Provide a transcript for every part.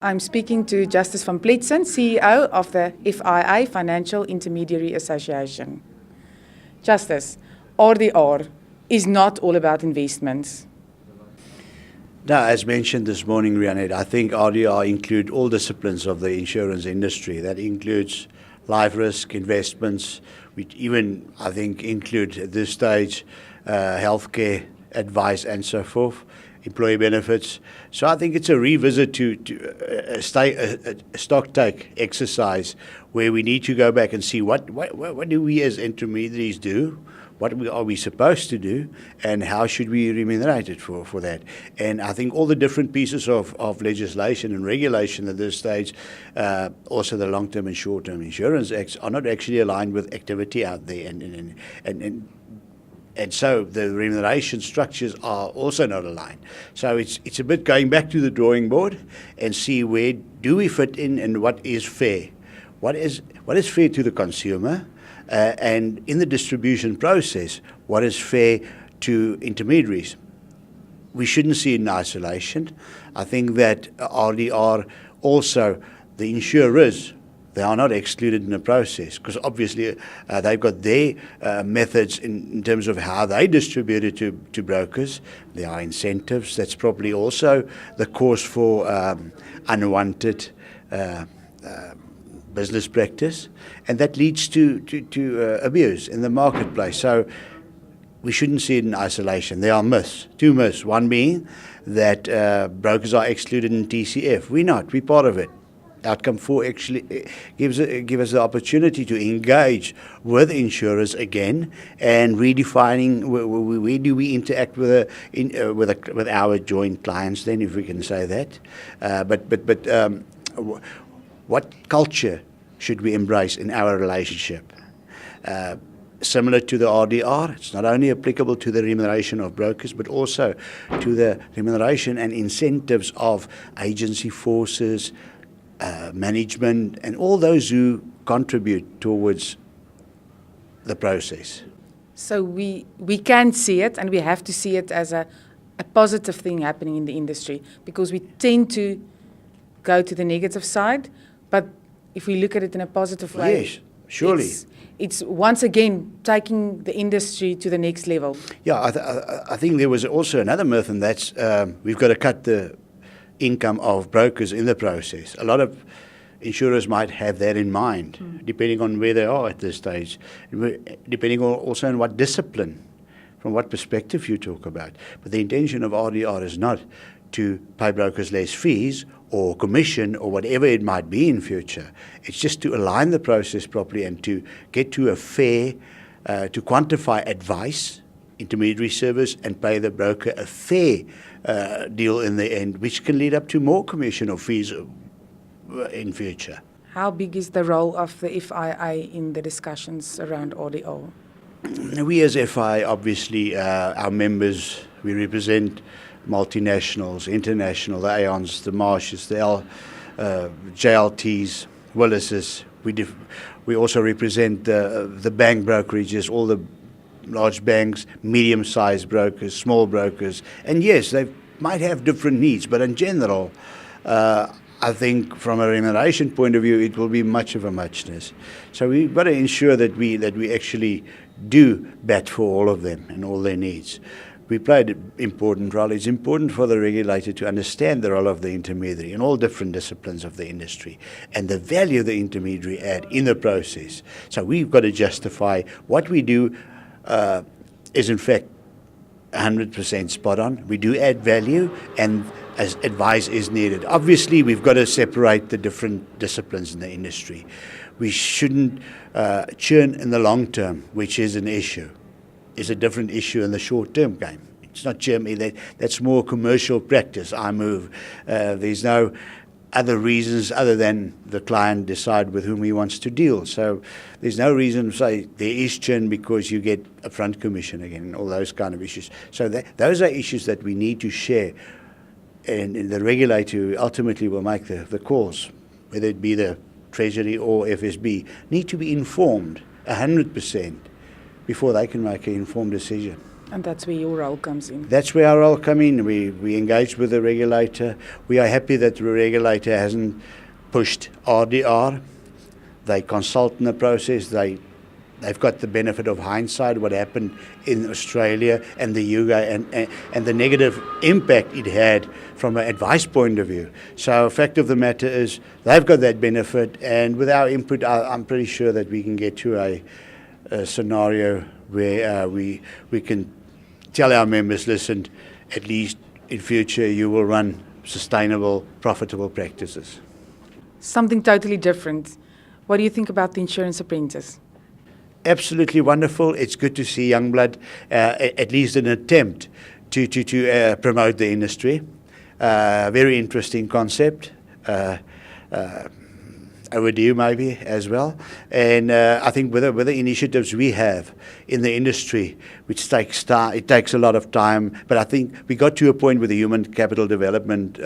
I'm speaking to Justus van Pletzen, CEO of the FIA, Financial Intermediary Association. Justus, RDR is not all about investments. No, as mentioned this morning, Rhiannon, I think RDR include all disciplines of the insurance industry. That includes life risk, investments, which even, I think, include at this stage healthcare, advice and so forth, employee benefits. So I think it's a revisit to a stock take exercise where we need to go back and see what do we as intermediaries do, what are we supposed to do, and how should we remunerate it for that. And I think all the different pieces of legislation and regulation at this stage, also the long-term and short-term insurance acts, are not actually aligned with activity out there. And so the remuneration structures are also not aligned. So it's a bit going back to the drawing board and see where do we fit in and what is fair. What is fair to the consumer, and in the distribution process, what is fair to intermediaries. We shouldn't see it in isolation. I think that RDR also, the insurers, they are not excluded in the process because obviously they've got their methods in terms of how they distribute it to brokers. There are incentives. That's probably also the cause for unwanted business practice, and that leads to abuse in the marketplace. So we shouldn't see it in isolation. There are myths, two myths. One being that brokers are excluded in TCF. We're not. We're part of it. Outcome 4 actually gives us the opportunity to engage with insurers again and redefining where do we interact with our joint clients then, if we can say that. But what culture should we embrace in our relationship? Similar to the RDR, it's not only applicable to the remuneration of brokers, but also to the remuneration and incentives of agency forces, management, and all those who contribute towards the process. So we can see it, and we have to see it as a positive thing happening in the industry, because we tend to go to the negative side, but if we look at it in a positive way, yes, surely. It's once again taking the industry to the next level. Yeah, I think there was also another myth, and that's we've got to cut the income of brokers in the process. A lot of insurers might have that in mind, depending on where they are at this stage, depending also on what discipline, from what perspective you talk about. But the intention of RDR is not to pay brokers less fees or commission or whatever it might be in future. It's just to align the process properly and to get to a fair, to quantify advice, intermediary service, and pay the broker a fair deal in the end, which can lead up to more commission or fees in future. How big is the role of the FIA in the discussions around RDR? We as FIA, obviously, our members, we represent multinationals, international, the Aons, the Marshes, the JLTs, Willis's. We also represent the bank brokerages, all the large banks, medium-sized brokers, small brokers. And yes, they might have different needs, but in general, I think from a remuneration point of view, it will be much of a muchness. So we've got to ensure that we actually do bat for all of them and all their needs. We played an important role. It's important for the regulator to understand the role of the intermediary in all different disciplines of the industry and the value the intermediary add in the process. So we've got to justify what we do is in fact 100% spot on. We do add value, and as advice is needed. Obviously, we've got to separate the different disciplines in the industry. We shouldn't churn in the long term, which is an issue. It's a different issue in the short-term game. It's not churning. That's more commercial practice. I move. There's no other reasons other than the client decide with whom he wants to deal. So there's no reason to say there is churn because you get a front commission again and all those kind of issues. So those are issues that we need to share, and the regulator ultimately will make the calls, whether it be the Treasury or FSB, need to be informed 100% before they can make an informed decision. And that's where your role comes in. That's where our role comes in. We engage with the regulator. We are happy that the regulator hasn't pushed RDR. They consult in the process. They've got the benefit of hindsight, what happened in Australia and the UK and the negative impact it had from an advice point of view. So fact of the matter is they've got that benefit, and with our input, I'm pretty sure that we can get to a scenario where we can tell our members, listen, at least in future you will run sustainable, profitable practices. Something totally different. What do you think about the insurance apprentice? Absolutely wonderful. It's good to see young blood, at least an attempt to promote the industry. Very interesting concept. Overdue maybe as well. And I think with the initiatives we have in the industry, which takes time, it takes a lot of time, but I think we got to a point with the Human Capital Development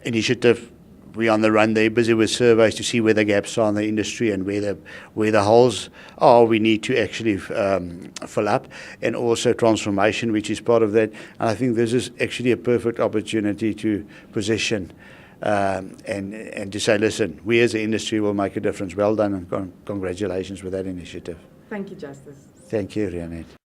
Initiative. We're on the run. They're busy with surveys to see where the gaps are in the industry and where the holes are we need to actually fill up, and also transformation, which is part of that. And I think this is actually a perfect opportunity to position and to say, listen, we as an industry will make a difference. Well done, and congratulations with that initiative. Thank you, Justus. Thank you, Rianette.